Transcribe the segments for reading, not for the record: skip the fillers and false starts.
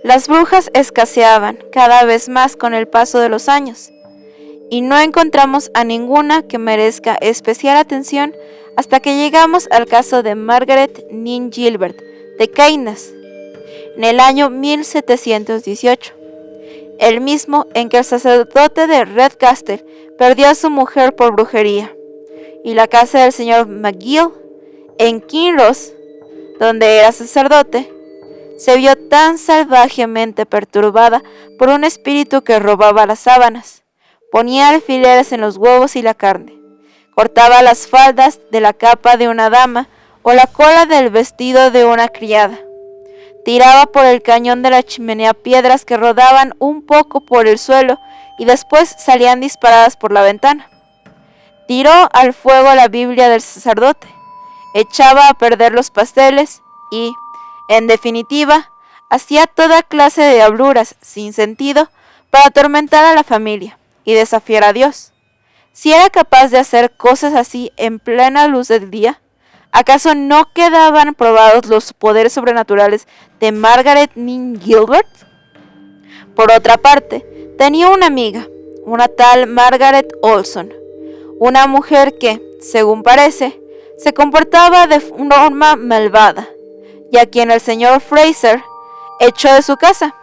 Las brujas escaseaban cada vez más con el paso de los años, y no encontramos a ninguna que merezca especial atención hasta que llegamos al caso de Margaret Nin Gilbert de Caithness, en el año 1718, el mismo en que el sacerdote de Redcastle perdió a su mujer por brujería, y la casa del señor McGill, en Kinross, donde era sacerdote, se vio tan salvajemente perturbada por un espíritu que robaba las sábanas, ponía alfileres en los huevos y la carne, cortaba las faldas de la capa de una dama o la cola del vestido de una criada, tiraba por el cañón de la chimenea piedras que rodaban un poco por el suelo y después salían disparadas por la ventana. Tiró al fuego la Biblia del sacerdote, echaba a perder los pasteles y, en definitiva, hacía toda clase de diabluras sin sentido para atormentar a la familia y desafiar a Dios. Si era capaz de hacer cosas así en plena luz del día, ¿acaso no quedaban probados los poderes sobrenaturales de Margaret Nin Gilbert? Por otra parte, tenía una amiga, una tal Margaret Olson, una mujer que, según parece, se comportaba de forma malvada, y a quien el señor Fraser echó de su casa,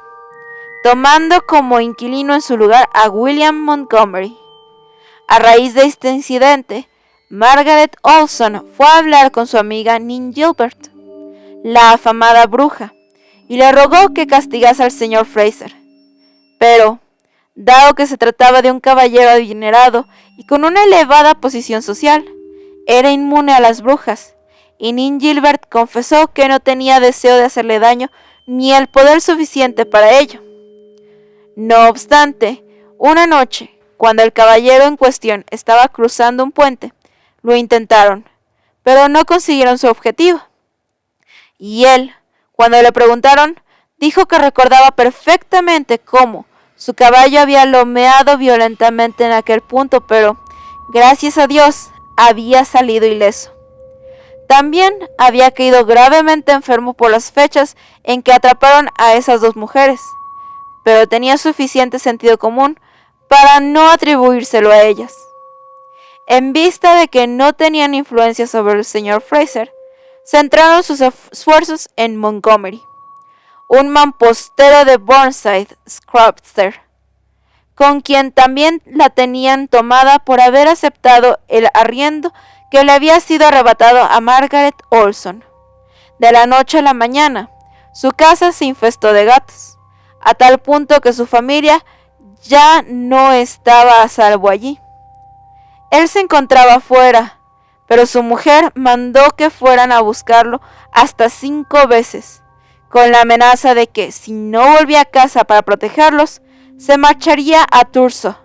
tomando como inquilino en su lugar a William Montgomery. A raíz de este incidente, Margaret Olson fue a hablar con su amiga Nin Gilbert, la afamada bruja, y le rogó que castigase al señor Fraser. Pero, dado que se trataba de un caballero adinerado y con una elevada posición social, era inmune a las brujas, y Nin Gilbert confesó que no tenía deseo de hacerle daño ni el poder suficiente para ello. No obstante, una noche, cuando el caballero en cuestión estaba cruzando un puente, lo intentaron, pero no consiguieron su objetivo. Y él, cuando le preguntaron, dijo que recordaba perfectamente cómo su caballo había lomeado violentamente en aquel punto, pero, gracias a Dios, había salido ileso. También había caído gravemente enfermo por las fechas en que atraparon a esas dos mujeres, pero tenía suficiente sentido común para no atribuírselo a ellas. En vista de que no tenían influencia sobre el señor Fraser, centraron sus esfuerzos en Montgomery, un mampostero de Burnside, Scrubster, con quien también la tenían tomada por haber aceptado el arriendo que le había sido arrebatado a Margaret Olson. De la noche a la mañana, su casa se infestó de gatos, a tal punto que su familia ya no estaba a salvo allí. Él se encontraba afuera, pero su mujer mandó que fueran a buscarlo hasta 5 veces, con la amenaza de que, si no volvía a casa para protegerlos, se marcharía a Thurso.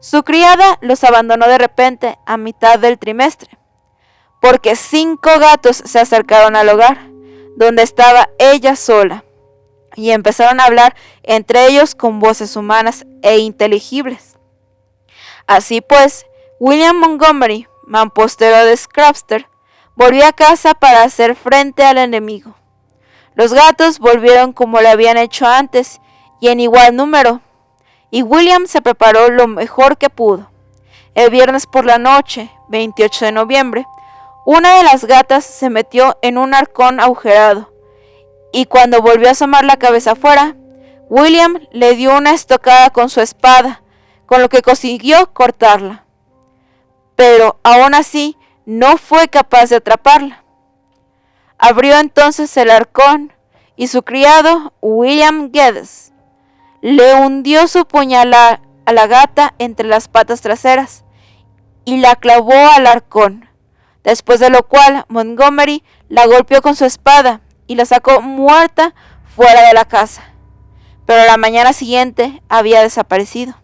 Su criada los abandonó de repente a mitad del trimestre, porque 5 gatos se acercaron al hogar, donde estaba ella sola, y empezaron a hablar entre ellos con voces humanas e inteligibles. Así pues, William Montgomery, mampostero de Scrubster, volvió a casa para hacer frente al enemigo. Los gatos volvieron como le habían hecho antes y en igual número, y William se preparó lo mejor que pudo. El viernes por la noche, 28 de noviembre, una de las gatas se metió en un arcón agujerado, y cuando volvió a asomar la cabeza afuera, William le dio una estocada con su espada, con lo que consiguió cortarla. Pero aún así no fue capaz de atraparla. Abrió entonces el arcón y su criado, William Geddes, le hundió su puñal a la gata entre las patas traseras y la clavó al arcón, después de lo cual Montgomery la golpeó con su espada y la sacó muerta fuera de la casa, pero la mañana siguiente había desaparecido.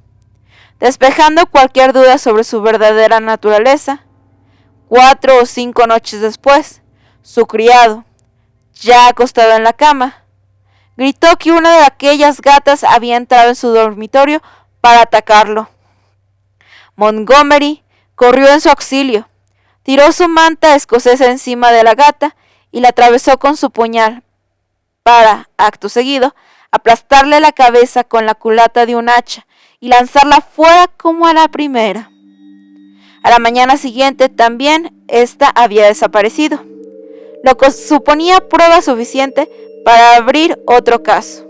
Despejando cualquier duda sobre su verdadera naturaleza, 4 o 5 noches después, su criado, ya acostado en la cama, gritó que una de aquellas gatas había entrado en su dormitorio para atacarlo. Montgomery corrió en su auxilio, tiró su manta escocesa encima de la gata y la atravesó con su puñal para, acto seguido, aplastarle la cabeza con la culata de un hacha y lanzarla fuera como a la primera. A la mañana siguiente también ésta había desaparecido, lo que suponía prueba suficiente para abrir otro caso.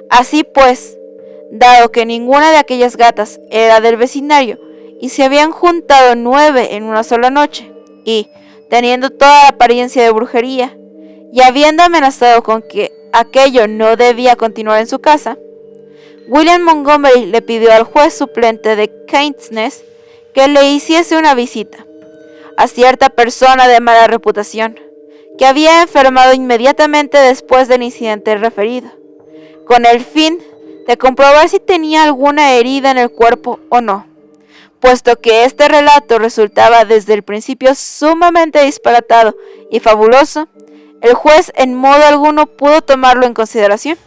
Así pues, dado que ninguna de aquellas gatas era del vecindario y se habían juntado 9 en una sola noche, y, teniendo toda la apariencia de brujería, y habiendo amenazado con que aquello no debía continuar en su casa, William Montgomery le pidió al juez suplente de Caithness que le hiciese una visita a cierta persona de mala reputación, que había enfermado inmediatamente después del incidente referido, con el fin de comprobar si tenía alguna herida en el cuerpo o no. Puesto que este relato resultaba desde el principio sumamente disparatado y fabuloso, el juez en modo alguno pudo tomarlo en consideración.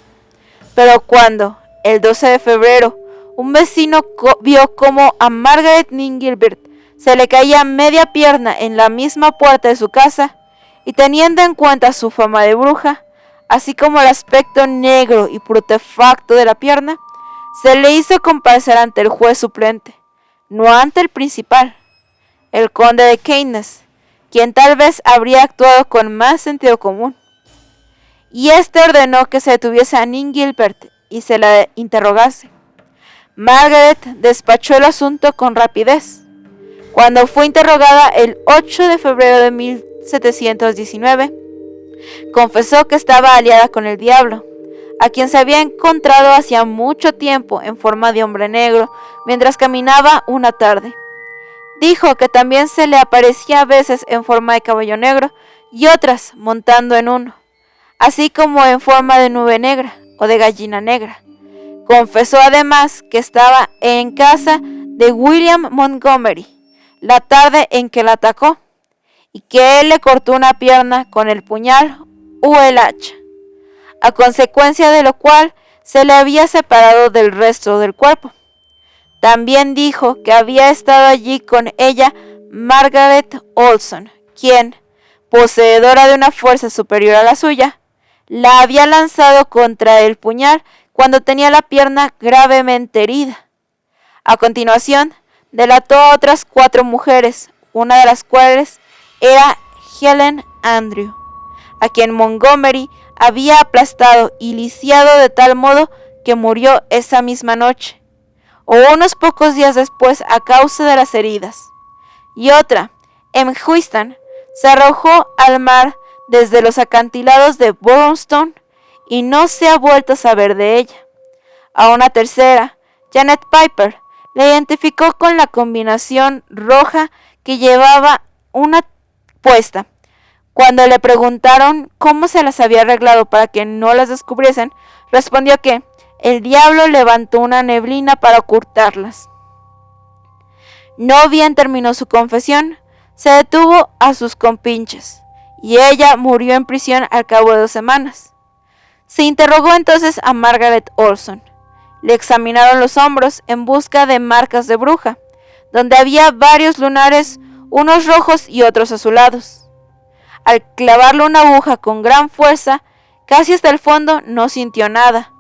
Pero cuando, el 12 de febrero, un vecino vio cómo a Margaret Gilbert se le caía media pierna en la misma puerta de su casa, y teniendo en cuenta su fama de bruja, así como el aspecto negro y putrefacto de la pierna, se le hizo comparecer ante el juez suplente, no ante el principal, el conde de Caithness, quien tal vez habría actuado con más sentido común. Y este ordenó que se detuviese a Nin Gilbert y se la interrogase. Margaret despachó el asunto con rapidez. Cuando fue interrogada el 8 de febrero de 1719, confesó que estaba aliada con el diablo, a quien se había encontrado hacía mucho tiempo en forma de hombre negro mientras caminaba una tarde. Dijo que también se le aparecía a veces en forma de caballo negro y otras montando en uno, así como en forma de nube negra o de gallina negra. Confesó además que estaba en casa de William Montgomery la tarde en que la atacó, y que él le cortó una pierna con el puñal o el hacha, a consecuencia de lo cual se le había separado del resto del cuerpo. También dijo que había estado allí con ella Margaret Olson, quien, poseedora de una fuerza superior a la suya, la había lanzado contra el puñal cuando tenía la pierna gravemente herida. A continuación, delató a otras 4 mujeres, una de las cuales era Helen Andrew, a quien Montgomery había aplastado y lisiado de tal modo que murió esa misma noche, o unos pocos días después a causa de las heridas. Y otra, Em Huistan, se arrojó al mar desde los acantilados de Boronstone y no se ha vuelto a saber de ella. A una tercera, Janet Piper, la identificó con la combinación roja que llevaba una puesta. Cuando le preguntaron cómo se las había arreglado para que no las descubriesen, respondió que el diablo levantó una neblina para ocultarlas. No bien terminó su confesión, se detuvo a sus compinches, y ella murió en prisión al cabo de 2 semanas. Se interrogó entonces a Margaret Olson. Le examinaron los hombros en busca de marcas de bruja, donde había varios lunares, unos rojos y otros azulados. Al clavarle una aguja con gran fuerza, casi hasta el fondo, no sintió nada,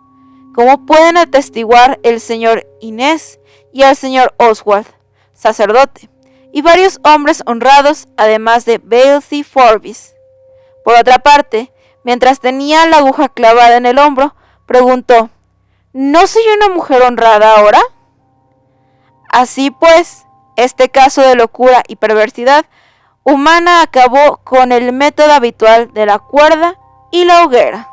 como pueden atestiguar el señor Inés y el señor Oswald, sacerdote, y varios hombres honrados, además de Bailey Forbes. Por otra parte, mientras tenía la aguja clavada en el hombro, preguntó: ¿no soy una mujer honrada ahora? Así pues, este caso de locura y perversidad humana acabó con el método habitual de la cuerda y la hoguera.